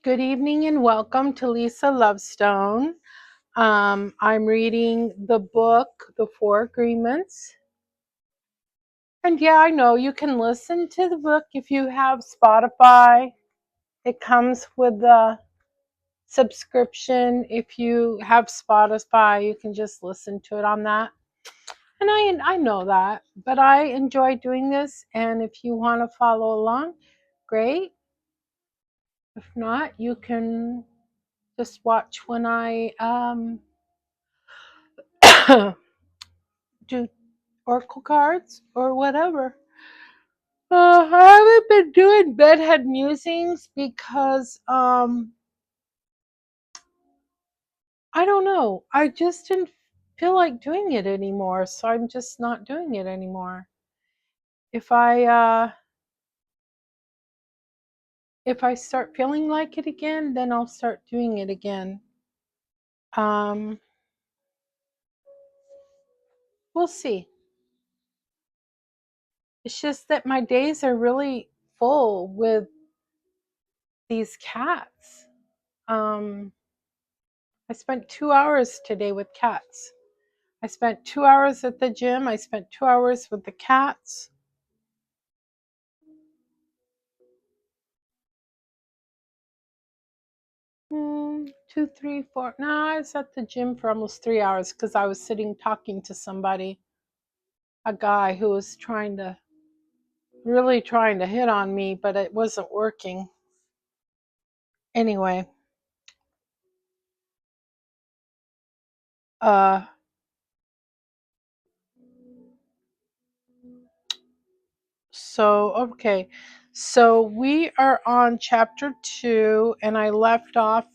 Good evening and welcome to Lisa Lovestone. I'm reading the book, The Four Agreements. And yeah, I know you can listen to the book if you have Spotify. It comes with a subscription. If you have Spotify, you can just listen to it on that. And I know that, but I enjoy doing this. And if you want to follow along, great. If not, you can just watch when I do oracle cards or whatever. I haven't been doing bedhead musings because I don't know. I just didn't feel like doing it anymore, so I'm just not doing it anymore. If I start feeling like it again, then I'll start doing it again. Um, we'll see. It's just that my days are really full with these cats. Um, I spent 2 hours today with cats. I spent 2 hours at the gym. I spent 2 hours with the cats. Two, three, four. No, I was at the gym for almost 3 hours because I was sitting talking to somebody, a guy who was really trying to hit on me, but it wasn't working. Anyway, uh, okay. So we are on chapter 2, and I left off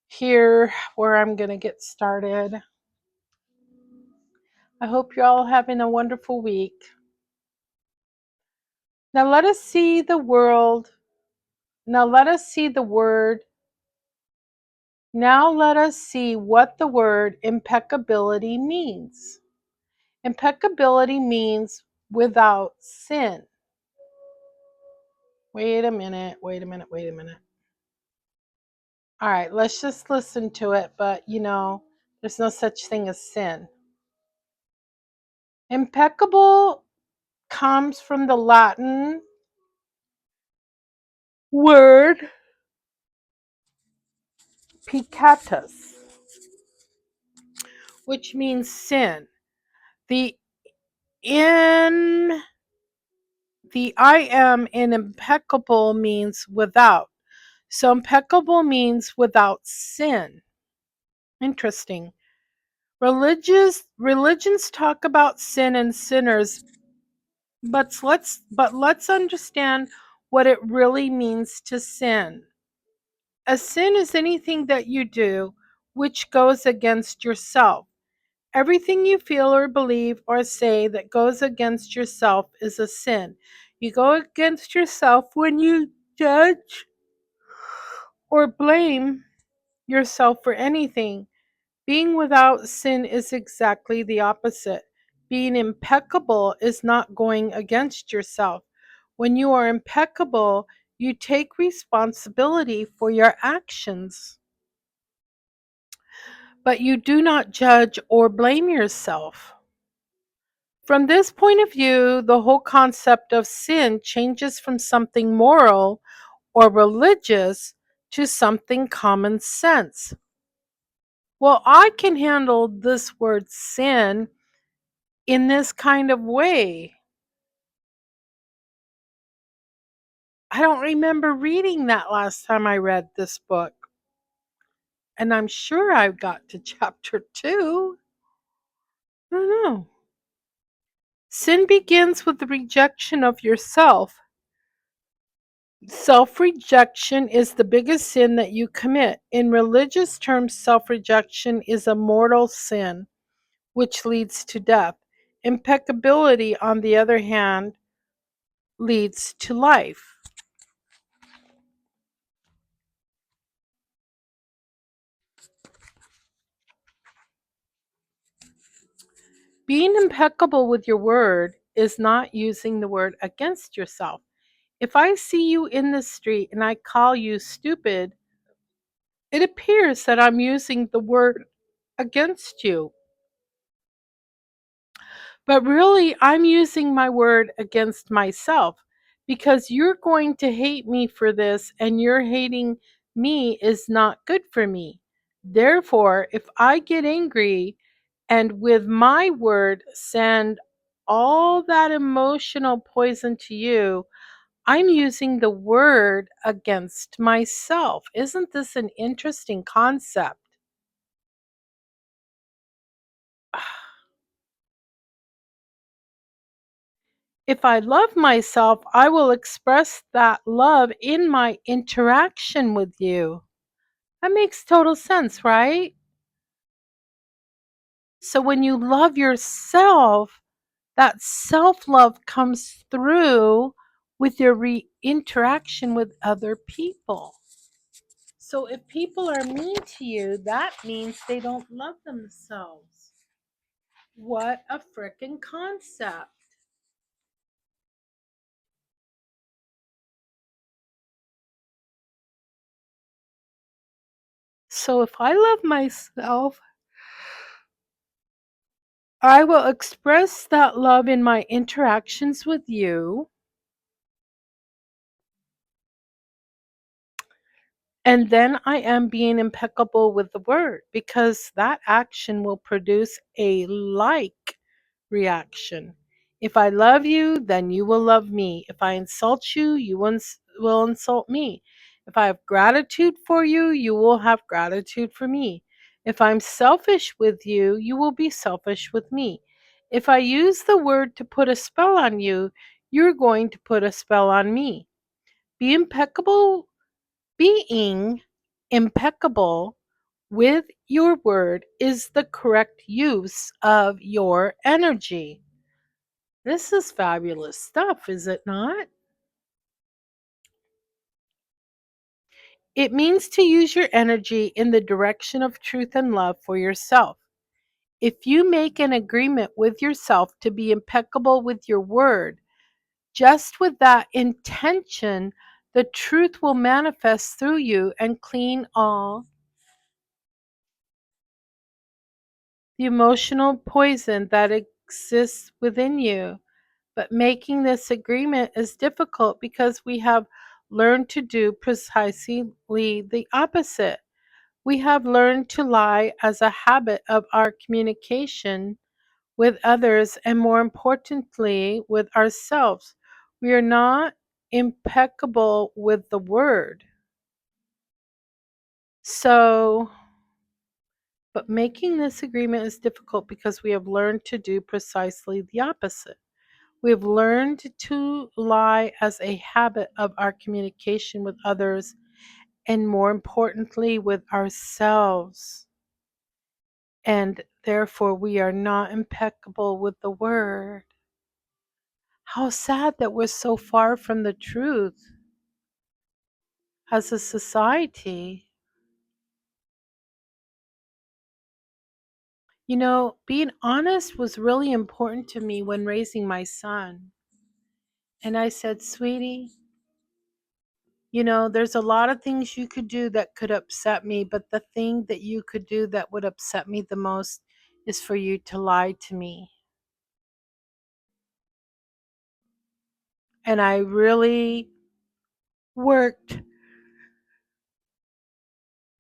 here where I'm going to get started. I hope you're all having a wonderful week. Now let us see the world. Now let us see the word. Now let us see what the word impeccability means. Impeccability means without sin. Wait a minute. All right, let's just listen to it, but there's no such thing as sin. Impeccable comes from the Latin word peccatus, which means sin. The in the I am in impeccable means without. So impeccable means without sin. Interesting. Religions talk about sin and sinners, but let's understand what it really means to sin. A sin is anything that you do which goes against yourself. Everything you feel or believe or say that goes against yourself is a sin. You go against yourself when you judge or blame yourself for anything. Being without sin is exactly the opposite. Being impeccable is not going against yourself. When you are impeccable, you take responsibility for your actions, but you do not judge or blame yourself. From this point of view, the whole concept of sin changes from something moral or religious to something common sense. Well, I can handle this word sin in this kind of way. I don't remember reading that last time I read this book. And I'm sure I got to chapter 2. I don't know. Sin begins with the rejection of yourself. Self-rejection is the biggest sin that you commit. In religious terms, self-rejection is a mortal sin, which leads to death. Impeccability, on the other hand, leads to life. Being impeccable with your word is not using the word against yourself. If I see you in the street and I call you stupid, it appears that I'm using the word against you. But really, I'm using my word against myself because you're going to hate me for this, and your hating me is not good for me. Therefore, if I get angry and with my word send all that emotional poison to you, I'm using the word against myself. Isn't this an interesting concept? If I love myself, I will express that love in my interaction with you. That makes total sense, right? So when you love yourself, that self love comes through with your interaction with other people. So if people are mean to you, that means they don't love themselves. What a frickin' concept. So if I love myself, I will express that love in my interactions with you, and then I am being impeccable with the word because that action will produce a like reaction. If I love you, then you will love me. If I insult you, you will insult me. If I have gratitude for you, you will have gratitude for me. If I'm selfish with you, you will be selfish with me. If I use the word to put a spell on you, you're going to put a spell on me. Be impeccable, being impeccable with your word is the correct use of your energy. This is fabulous stuff, is it not? It means to use your energy in the direction of truth and love for yourself. If you make an agreement with yourself to be impeccable with your word, just with that intention, the truth will manifest through you and clean all the emotional poison that exists within you. But making this agreement is difficult because we have learned to do precisely the opposite. We have learned to lie as a habit of our communication with others and, more importantly, with ourselves. We are not impeccable with the word. So, but making this agreement is difficult because we have learned to do precisely the opposite. We have learned to lie as a habit of our communication with others and, more importantly, with ourselves. And therefore, we are not impeccable with the word. How sad that we're so far from the truth as a society. You know, being honest was really important to me when raising my son. And I said, sweetie, you know, there's a lot of things you could do that could upset me, but the thing that you could do that would upset me the most is for you to lie to me. And I really worked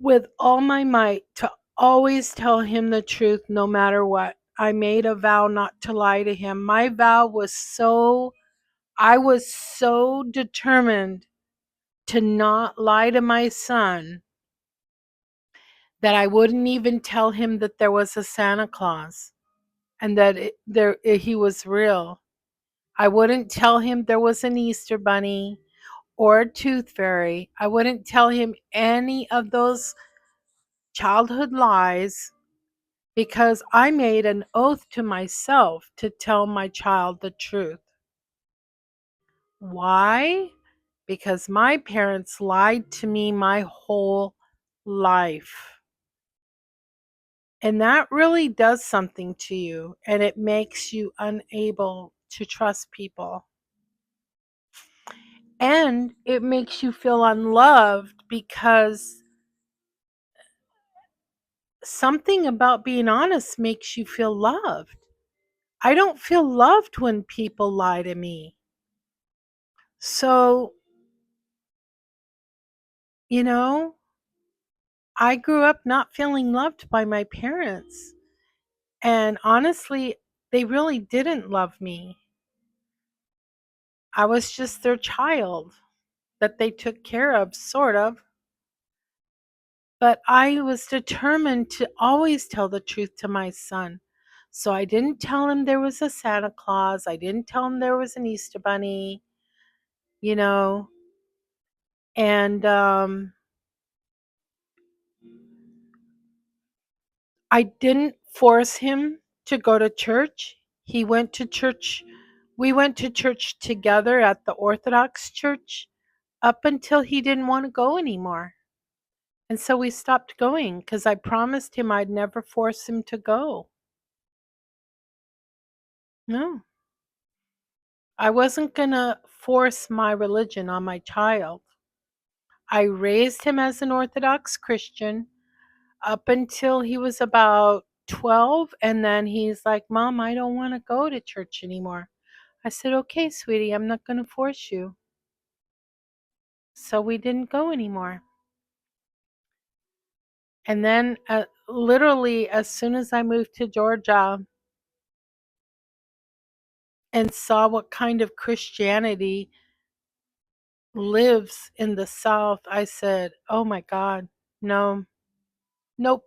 with all my might to always tell him the truth no matter what. I made a vow not to lie to him. My vow was I was so determined to not lie to my son that I wouldn't even tell him that there was a Santa Claus and that he was real. I wouldn't tell him there was an Easter bunny or a tooth fairy. I wouldn't tell him any of those childhood lies because I made an oath to myself to tell my child the truth. Why? Because my parents lied to me my whole life. And that really does something to you, and it makes you unable to trust people. And it makes you feel unloved because something about being honest makes you feel loved. I don't feel loved when people lie to me. So, you know, I grew up not feeling loved by my parents. And honestly, they really didn't love me. I was just their child that they took care of, sort of. But I was determined to always tell the truth to my son. So I didn't tell him there was a Santa Claus. I didn't tell him there was an Easter Bunny, you know. And I didn't force him to go to church. He went to church. We went to church together at the Orthodox church up until he didn't want to go anymore. And so we stopped going because I promised him I'd never force him to go. No, I wasn't going to force my religion on my child. I raised him as an Orthodox Christian up until he was about 12. And then he's like, Mom, I don't want to go to church anymore. I said, okay, sweetie, I'm not going to force you. So we didn't go anymore. And then, literally, as soon as I moved to Georgia and saw what kind of Christianity lives in the South, I said, oh my God, no, nope.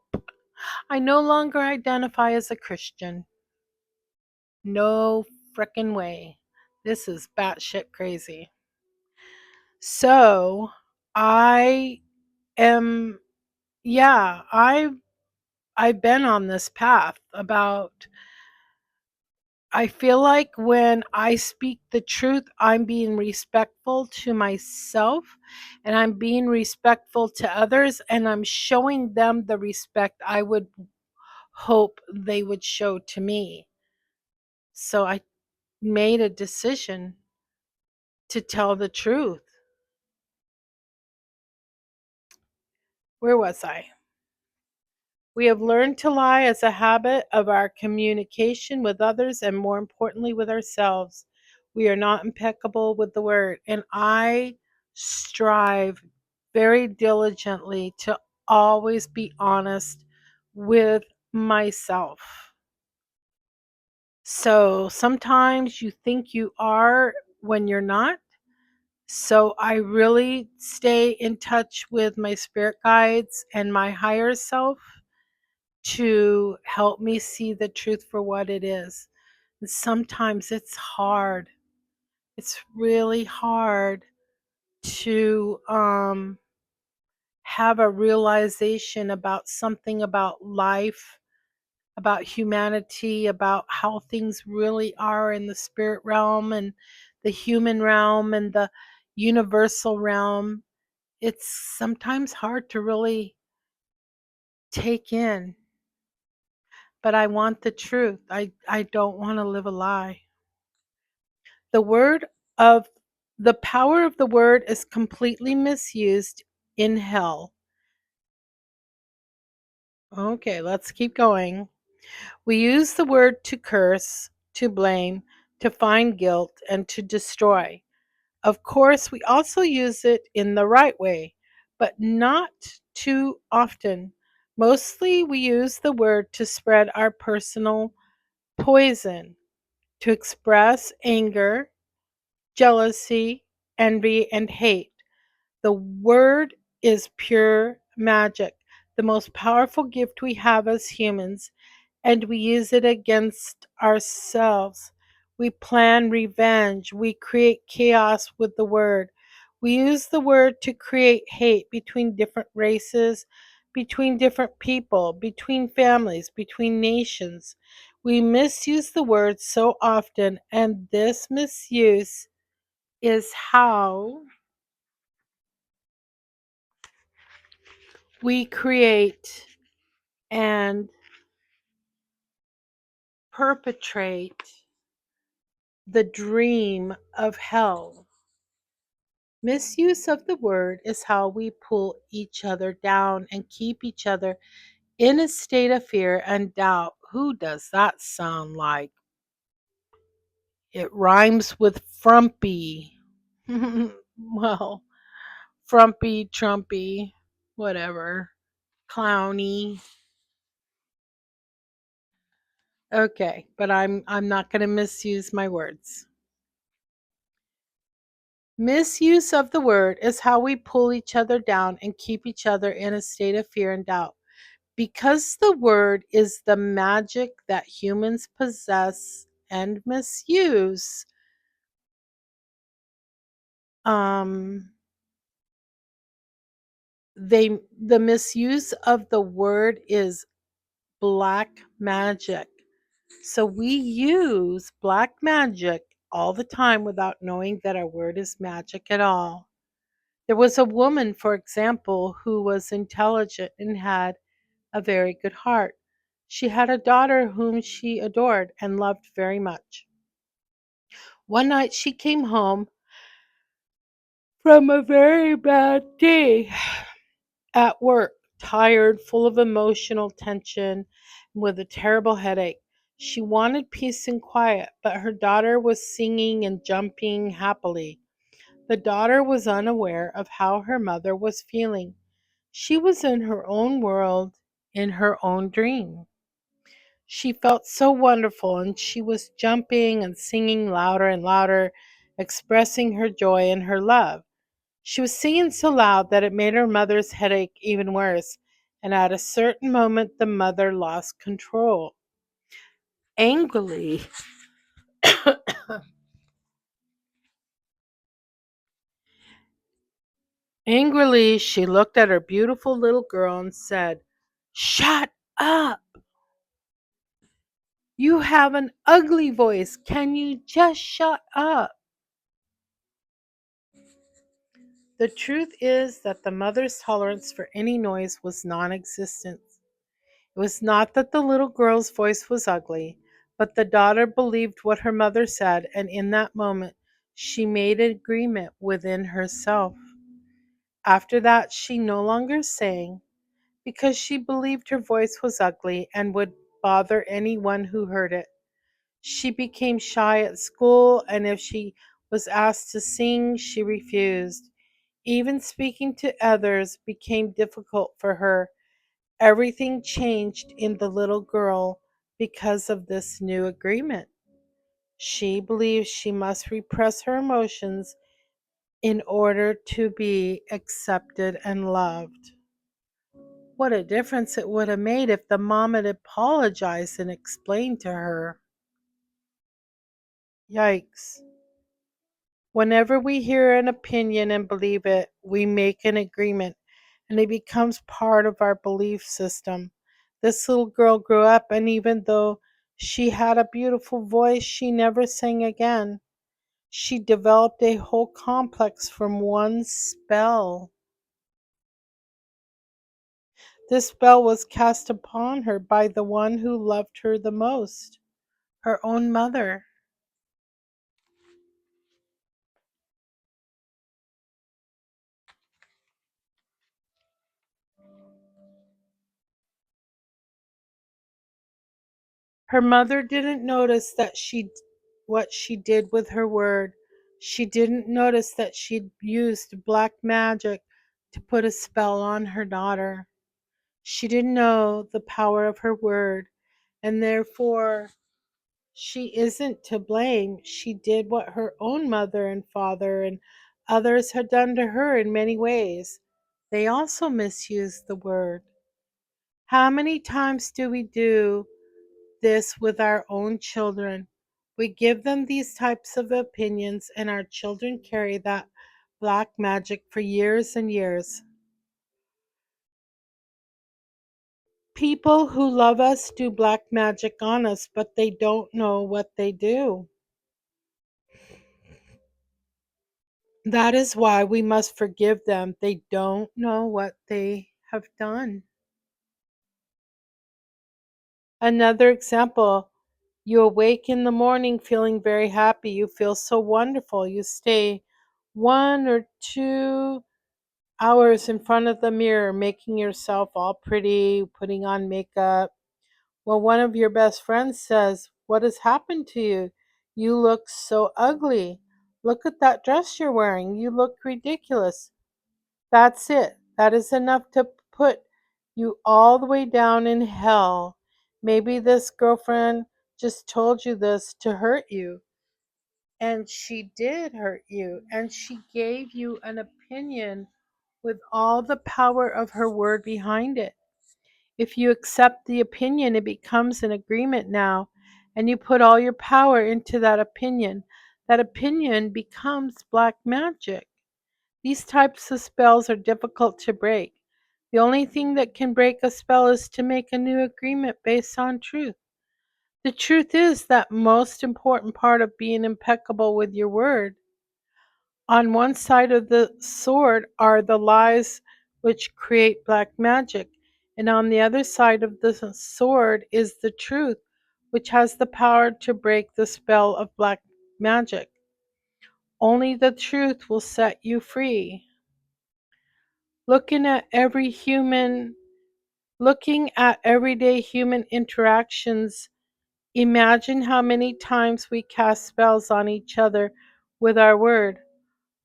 I no longer identify as a Christian. No frickin' way. This is batshit crazy. So I am, yeah, I've been on this path about, I feel like when I speak the truth, I'm being respectful to myself and I'm being respectful to others and I'm showing them the respect I would hope they would show to me. So I made a decision to tell the truth. Where was I? We have learned to lie as a habit of our communication with others and, more importantly, with ourselves. We are not impeccable with the word. And I strive very diligently to always be honest with myself. So sometimes you think you are when you're not. So I really stay in touch with my spirit guides and my higher self to help me see the truth for what it is. And sometimes it's hard. It's really hard to have a realization about something about life, about humanity, about how things really are in the spirit realm and the human realm and the universal realm. It's sometimes hard to really take in, but I want the truth. I don't want to live a lie. The word of the power of the word is completely misused in hell. Okay, let's keep going. We use the word to curse, to blame, to find guilt, and to destroy. Of course, we also use it in the right way, but not too often. Mostly, we use the word to spread our personal poison, to express anger, jealousy, envy, and hate. The word is pure magic, the most powerful gift we have as humans, and we use it against ourselves. We plan revenge. We create chaos with the word. We use the word to create hate between different races, between different people, between families, between nations. We misuse the word so often, and this misuse is how we create and perpetrate the dream of hell. Misuse of the word is how we pull each other down and keep each other in a state of fear and doubt. Who does that sound like? It rhymes with frumpy. Well, frumpy, trumpy, whatever. Clowny. Okay, but I'm not going to misuse my words. Misuse of the word is how we pull each other down and keep each other in a state of fear and doubt. Because the word is the magic that humans possess and misuse, um, the misuse of the word is black magic. So we use black magic all the time without knowing that our word is magic at all. There was a woman, for example, who was intelligent and had a very good heart. She had a daughter whom she adored and loved very much. One night she came home from a very bad day at work, tired, full of emotional tension, and with a terrible headache. She wanted peace and quiet, but her daughter was singing and jumping happily. The daughter was unaware of how her mother was feeling. She was in her own world, in her own dream. She felt so wonderful, and she was jumping and singing louder and louder, expressing her joy and her love. She was singing so loud that it made her mother's headache even worse, and at a certain moment the mother lost control. Angrily, angrily, she looked at her beautiful little girl and said, "Shut up! You have an ugly voice. Can you just shut up?" The truth is that the mother's tolerance for any noise was non existent. It was not that the little girl's voice was ugly, but the daughter believed what her mother said, and in that moment she made an agreement within herself. After that, she no longer sang because she believed her voice was ugly and would bother anyone who heard it. She became shy at school, and if she was asked to sing, she refused. Even speaking to others became difficult for her. Everything changed in the little girl because of this new agreement. She believed she must repress her emotions in order to be accepted and loved. What a difference it would have made if the mom had apologized and explained to her. Yikes. Whenever we hear an opinion and believe it, we make an agreement and it becomes part of our belief system. This little girl grew up, and even though she had a beautiful voice, she never sang again. She developed a whole complex from one spell. This spell was cast upon her by the one who loved her the most, her own mother. Her mother didn't notice that she what she did with her word. She didn't notice that she'd used black magic to put a spell on her daughter. She didn't know the power of her word, and therefore she isn't to blame. She did what her own mother and father and others had done to her in many ways. They also misused the word. How many times do we do this with our own children? We give them these types of opinions, and our children carry that black magic for years and years. People who love us do black magic on us, but they don't know what they do. That is why we must forgive them. They don't know what they have done. Another example, you awake in the morning feeling very happy. You feel so wonderful. You stay 1 or 2 hours in front of the mirror, making yourself all pretty, putting on makeup. Well, one of your best friends says, "What has happened to you? You look so ugly. Look at that dress you're wearing. You look ridiculous." That's it. That is enough to put you all the way down in hell. Maybe this girlfriend just told you this to hurt you. And she did hurt you. And she gave you an opinion with all the power of her word behind it. If you accept the opinion, it becomes an agreement now, and you put all your power into that opinion. That opinion becomes black magic. These types of spells are difficult to break. The only thing that can break a spell is to make a new agreement based on truth. The truth is that most important part of being impeccable with your word. On one side of the sword are the lies which create black magic, and on the other side of the sword is the truth, which has the power to break the spell of black magic. Only the truth will set you free. Looking at every human, Looking at everyday human interactions, imagine how many times we cast spells on each other with our word.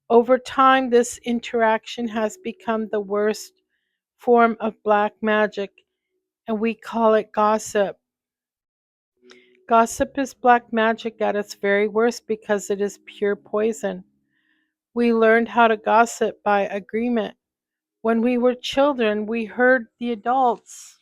Over time, this interaction has become the worst form of black magic, and we call it gossip. Gossip is black magic at its very worst because it is pure poison. We learned how to gossip by agreement. When we were children, we heard the adults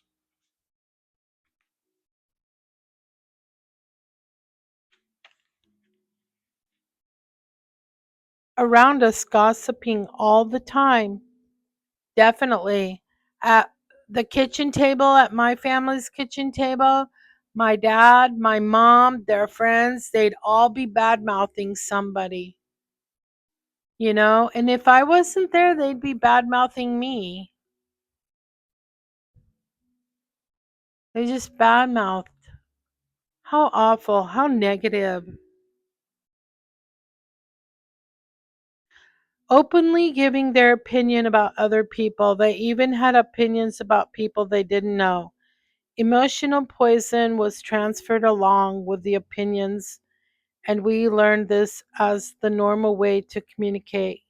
around us gossiping all the time. Definitely. At the kitchen table, at my family's kitchen table, my dad, my mom, their friends, they'd all be bad mouthing somebody. And if I wasn't there, they'd be bad mouthing me. They just bad mouthed. How awful, how negative. Openly giving their opinion about other people. They even had opinions about people they didn't know. Emotional poison was transferred along with the opinions, and we learned this as the normal way to communicate.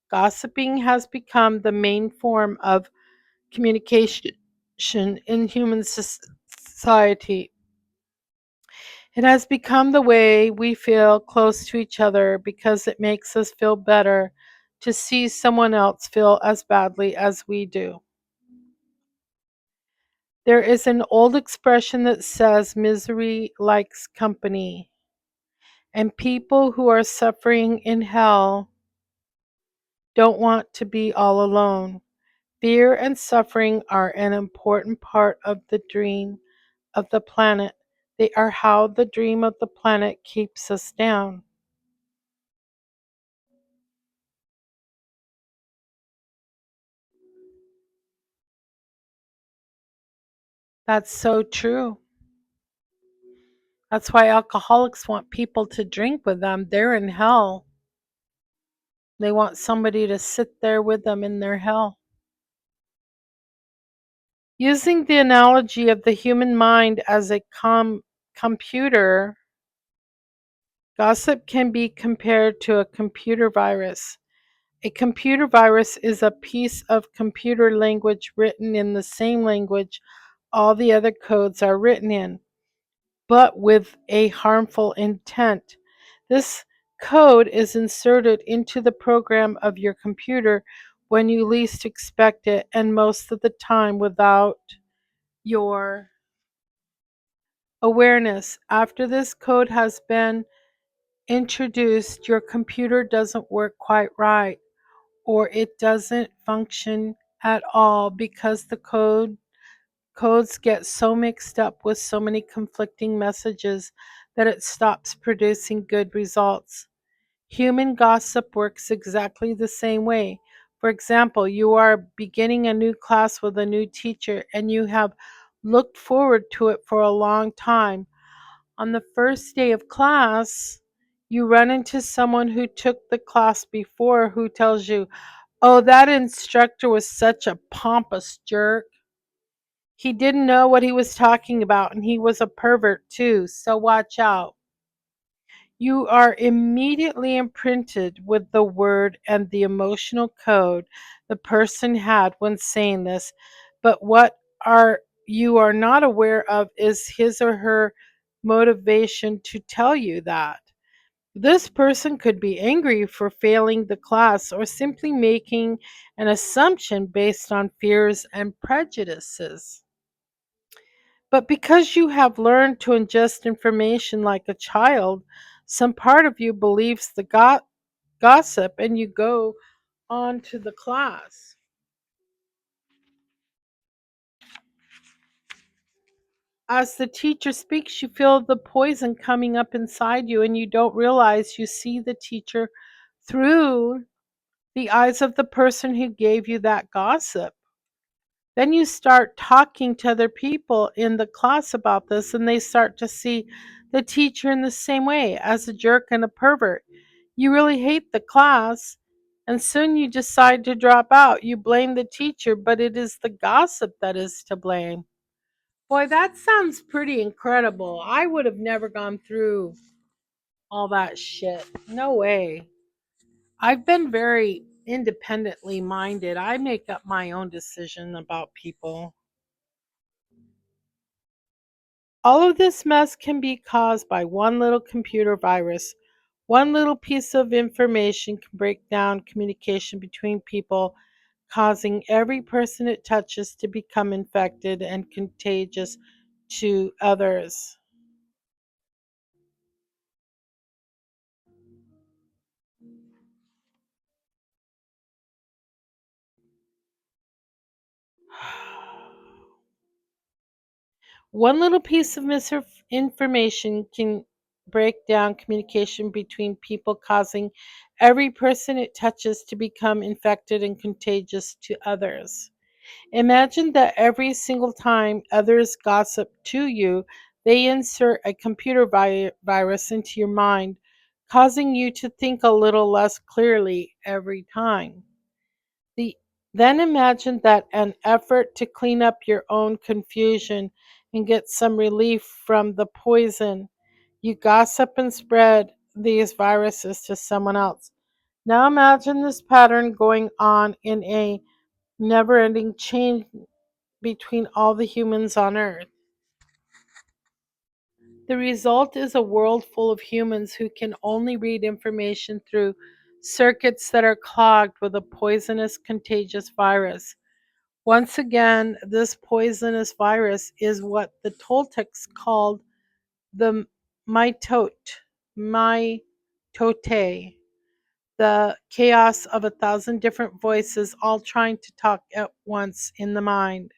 Gossiping has become the main form of communication in human society. It has become the way we feel close to each other because it makes us feel better to see someone else feel as badly as we do. There is an old expression that says misery likes company, and people who are suffering in hell don't want to be all alone. Fear and suffering are an important part of the dream of the planet. They are how the dream of the planet keeps us down. That's so true. That's why alcoholics want people to drink with them. They're in hell. They want somebody to sit there with them in their hell. Using the analogy of the human mind as a computer, gossip can be compared to a computer virus. A computer virus is a piece of computer language written in the same language all the other codes are written in, but with a harmful intent. This code is inserted into the program of your computer when you least expect it, and most of the time without your awareness. After this code has been introduced, your computer doesn't work quite right, or it doesn't function at all because the codes get so mixed up with so many conflicting messages that it stops producing good results. Human gossip works exactly the same way. For example, you are beginning a new class with a new teacher and you have looked forward to it for a long time. On the first day of class, You run into someone who took the class before who tells you, "Oh, that instructor was such a pompous jerk. He didn't know what he was talking about, and he was a pervert too, so watch out." You are immediately imprinted with the word and the emotional code the person had when saying this, but what are you are not aware of is his or her motivation to tell you that. This person could be angry for failing the class or simply making an assumption based on fears and prejudices. But because you have learned to ingest information like a child, some part of you believes the gossip and you go on to the class. As the teacher speaks, you feel the poison coming up inside you, and you don't realize you see the teacher through the eyes of the person who gave you that gossip. Then you start talking to other people in the class about this, and they start to see the teacher in the same way as a jerk and a pervert. You really hate the class, and soon you decide to drop out. You blame the teacher, but it is the gossip that is to blame. Boy, that sounds pretty incredible. I would have never gone through all that shit. No way. I've been very independently minded. I make up my own decision about people. All of this mess can be caused by one little computer virus. One little piece of information can break down communication between people, causing every person it touches to become infected and contagious to others. One little piece of misinformation can break down communication between people, causing every person it touches to become infected and contagious to others. Imagine that every single time others gossip to you, they insert a computer virus into your mind, causing you to think a little less clearly every time. The, then imagine that an effort to clean up your own confusion and get some relief from the poison, you gossip and spread these viruses to someone else. Now imagine this pattern going on in a never ending chain between all the humans on Earth. The result is a world full of humans who can only read information through circuits that are clogged with a poisonous, contagious virus. Once again, this poisonous virus is what the Toltecs called the mitote, mitote, the chaos of a thousand different voices all trying to talk at once in the mind.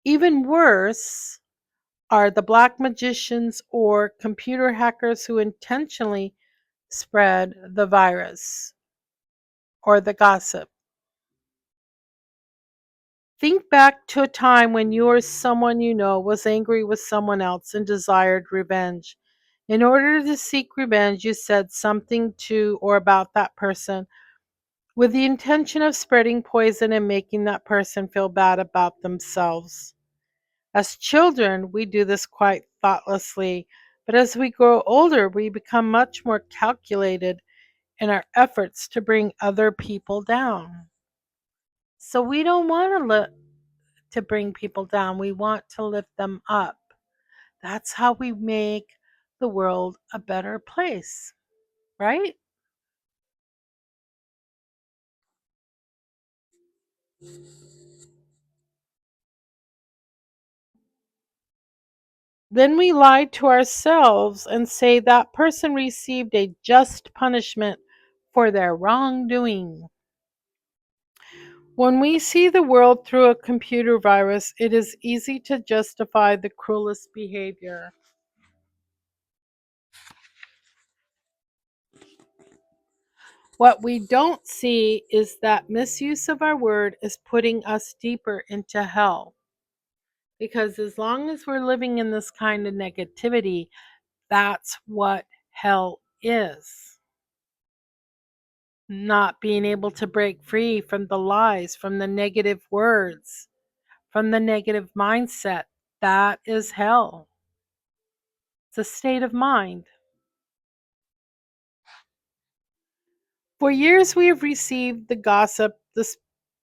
Even worse are the black magicians or computer hackers who intentionally spread the virus or the gossip. Think back to a time when you or someone you know was angry with someone else and desired revenge. In order to seek revenge, you said something to or about that person with the intention of spreading poison and making that person feel bad about themselves. As children, we do this quite thoughtlessly, but as we grow older, we become much more calculated in our efforts to bring other people down. So we don't want to bring people down. We want to lift them up. That's how we make the world a better place, right? Then we lie to ourselves and say that person received a just punishment for their wrongdoing. When we see the world through a computer virus, it is easy to justify the cruelest behavior. What we don't see is that misuse of our word is putting us deeper into hell. Because as long as we're living in this kind of negativity, that's what hell is. Not being able to break free from the lies, from the negative words, from the negative mindset. That is hell. It's a state of mind. For years we have received the gossip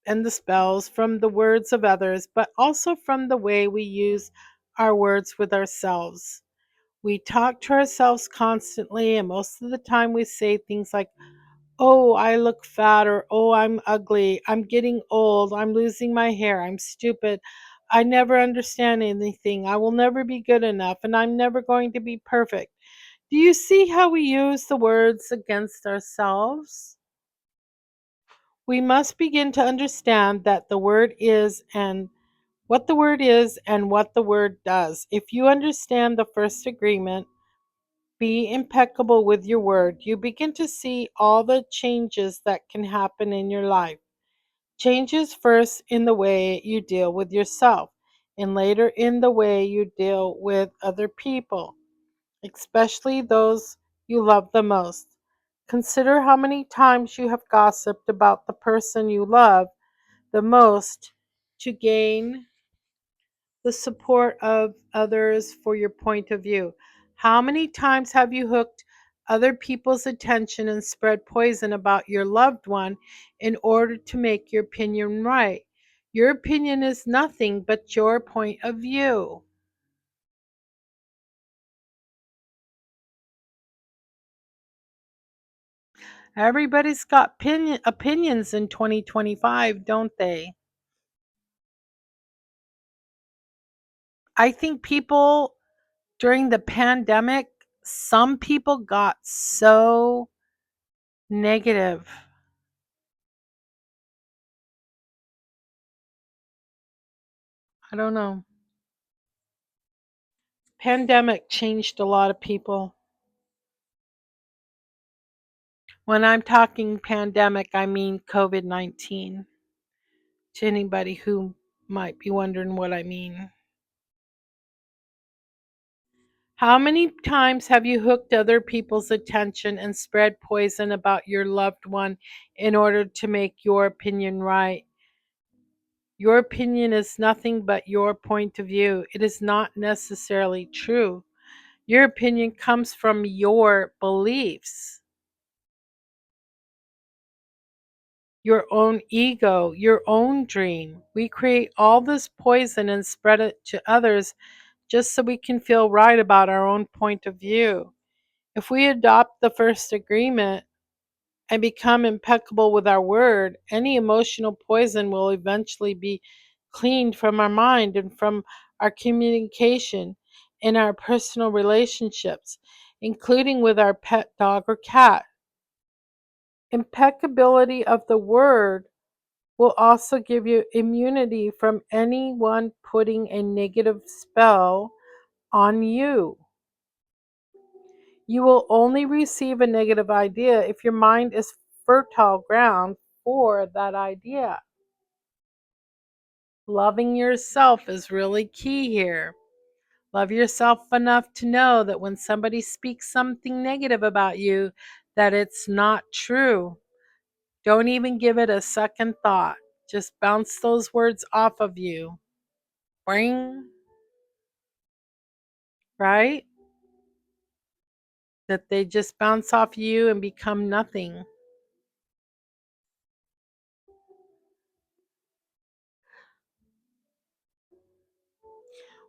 and the spells from the words of others, but also from the way we use our words with ourselves. We talk to ourselves constantly, and most of the time we say things like, "Oh, I look fat," or "Oh, I'm ugly, I'm getting old, I'm losing my hair, I'm stupid, I never understand anything, I will never be good enough, and I'm never going to be perfect." Do you see how we use the words against ourselves? We must begin to understand that the word is and what the word does. If you understand the first agreement, be impeccable with your word, you begin to see all the changes that can happen in your life. Changes first in the way you deal with yourself, and later in the way you deal with other people, especially those you love the most. Consider how many times you have gossiped about the person you love the most to gain the support of others for your point of view. How many times have you hooked other people's attention and spread poison about your loved one in order to make your opinion right? Your opinion is nothing but your point of view. Everybody's got opinions in 2025, don't they? I think people during the pandemic, some people got so negative. I don't know. Pandemic changed a lot of people. When I'm talking pandemic, I mean COVID-19. To anybody who might be wondering what I mean. How many times have you hooked other people's attention and spread poison about your loved one in order to make your opinion right? Your opinion is nothing but your point of view. It is not necessarily true. Your opinion comes from your beliefs, your own ego, your own dream. We create all this poison and spread it to others just so we can feel right about our own point of view. If we adopt the first agreement and become impeccable with our word, any emotional poison will eventually be cleaned from our mind and from our communication in our personal relationships, including with our pet dog or cat. Impeccability of the word will also give you immunity from anyone putting a negative spell on you. You will only receive a negative idea if your mind is fertile ground for that idea. Loving yourself is really key here. Love yourself enough to know that when somebody speaks something negative about you, that it's not true. Don't even give it a second thought. Just bounce those words off of you. Bring, right? That they just bounce off you and become nothing.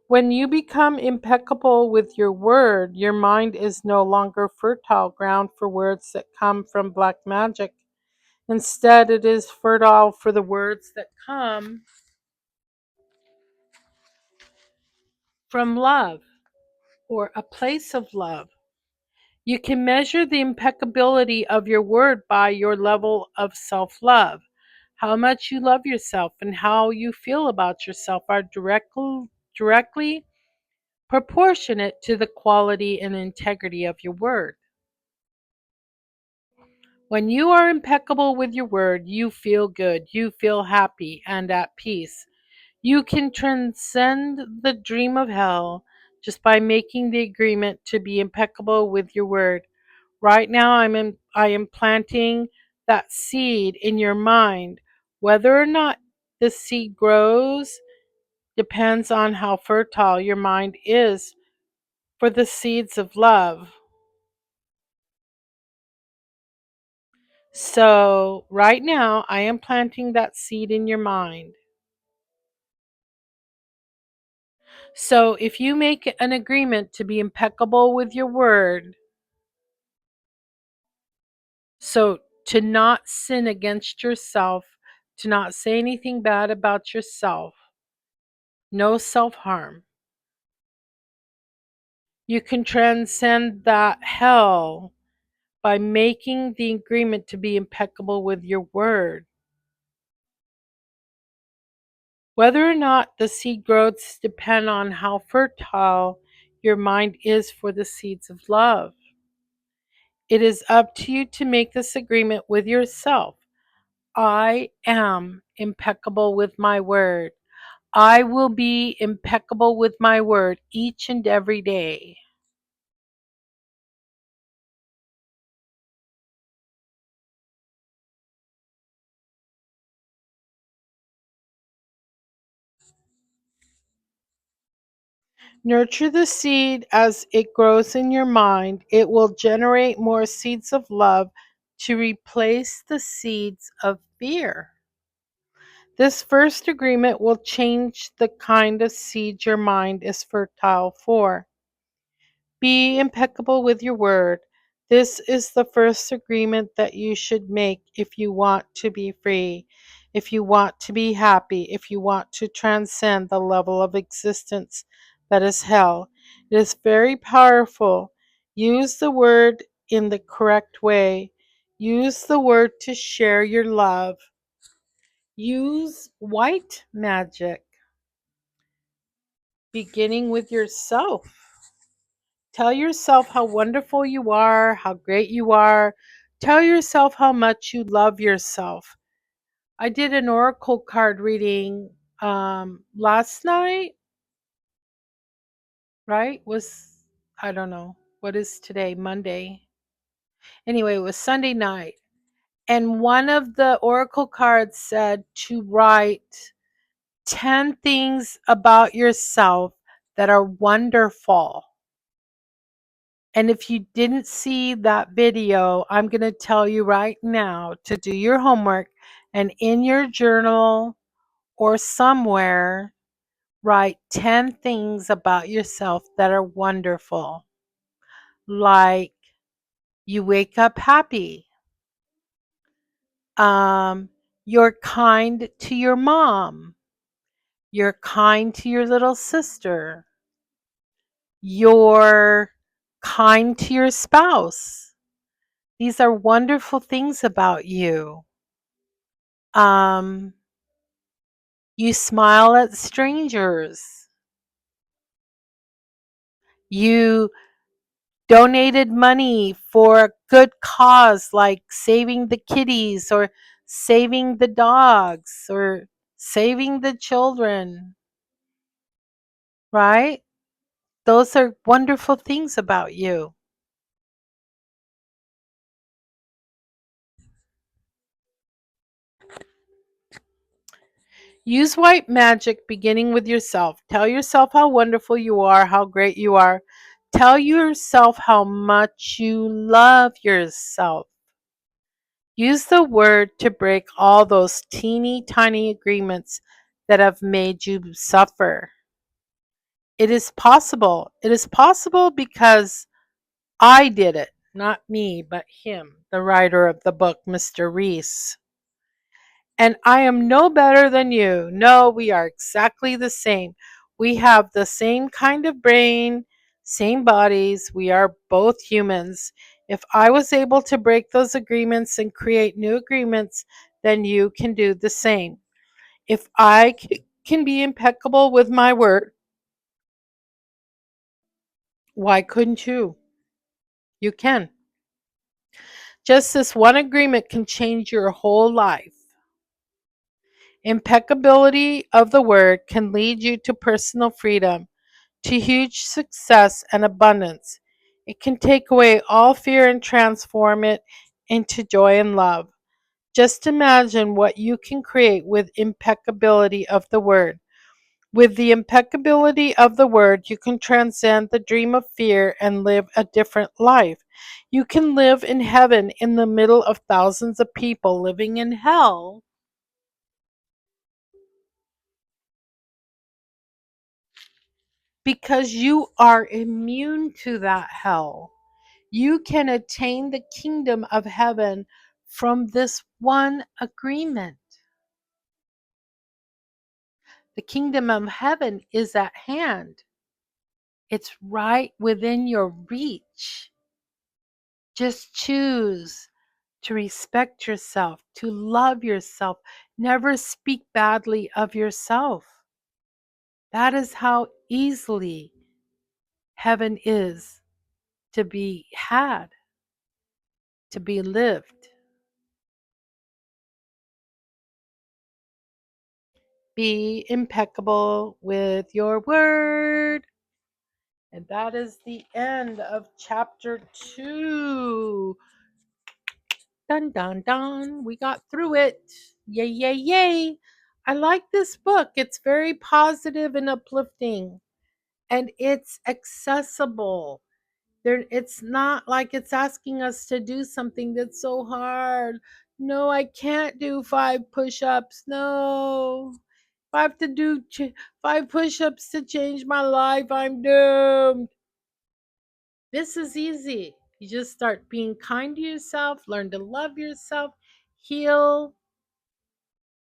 When you become impeccable with your word, your mind is no longer fertile ground for words that come from black magic. Instead, it is fertile for the words that come from love or a place of love. You can measure the impeccability of your word by your level of self love. How much you love yourself and how you feel about yourself are directly proportionate to the quality and integrity of your word. When you are impeccable with your word, you feel good, you feel happy and at peace. You can transcend the dream of hell just by making the agreement to be impeccable with your word. Right now I am planting that seed in your mind. Whether or not the seed grows depends on how fertile your mind is for the seeds of love. So, right now, I am planting that seed in your mind. So, if you make an agreement to be impeccable with your word, so to not sin against yourself, to not say anything bad about yourself, no self harm, you can transcend that hell by making the agreement to be impeccable with your word. Whether or not the seed grows depend on how fertile your mind is for the seeds of love. It is up to you to make this agreement with yourself. I am impeccable with my word. I will be impeccable with my word each and every day. Nurture the seed as it grows in your mind. It will generate more seeds of love to replace the seeds of fear. This first agreement will change the kind of seed your mind is fertile for. Be impeccable with your word. This is the first agreement that you should make if you want to be free, if you want to be happy, if you want to transcend the level of existence that is hell. It is very powerful. Use the word in the correct way. Use the word to share your love. Use white magic, beginning with yourself. Tell yourself how wonderful you are, how great you are. Tell yourself how much you love yourself. I did an oracle card reading last night, right? Was I don't know. What is today? Monday. Anyway, it was Sunday night. And one of the oracle cards said to write 10 things about yourself that are wonderful. And if you didn't see that video, I'm going to tell you right now to do your homework and in your journal or somewhere, write 10 things about yourself that are wonderful. Like you wake up happy. Um, you're kind to your mom. You're kind to your little sister. You're kind to your spouse. These are wonderful things about you. Um, you smile at strangers. You donated money for a good cause like saving the kitties or saving the dogs or saving the children, right? Those are wonderful things about you. Use white magic beginning with yourself. Tell yourself how wonderful you are, how great you are. Tell yourself how much you love yourself. Use the word to break all those teeny tiny agreements that have made you suffer. It is possible. It is possible because I did it. Not me, but him, the writer of the book, Mr. Reese. And I am no better than you. No, we are exactly the same. We have the same kind of brain, same bodies. We are both humans. If I was able to break those agreements and create new agreements, then you can do the same. If can be impeccable with my word, why couldn't you? You can. Just this one agreement can change your whole life. Impeccability of the word can lead you to personal freedom, to huge success and abundance. It can take away all fear and transform it into joy and love. Just imagine what you can create with impeccability of the word. With the impeccability of the word, you can transcend the dream of fear and live a different life. You can live in heaven in the middle of thousands of people living in hell because you are immune to that hell. You can attain the kingdom of heaven from this one agreement. The kingdom of heaven is at hand. It's right within your reach. Just choose to respect yourself, to love yourself. Never speak badly of yourself. That is how easily heaven is to be had, to be lived. Be impeccable with your word. And that is the end of chapter 2. Dun dun dun. We got through it. Yay, yay, yay. I like this book. It's very positive and uplifting. And it's accessible. It's not like it's asking us to do something that's so hard. No, I can't do 5 push-ups. No. If I have to do 5 push-ups to change my life, I'm doomed. This is easy. You just start being kind to yourself, learn to love yourself, heal,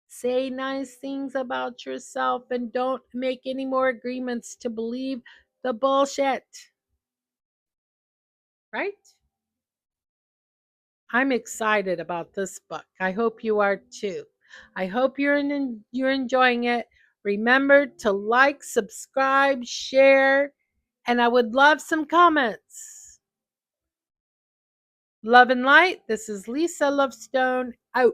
say nice things about yourself, and don't make any more agreements to believe the bullshit. Right? I'm excited about this book. I hope you are too. I hope you're enjoying it. Remember to like, subscribe, share, and I would love some comments. Love and light. This is Lisa Lovestone out.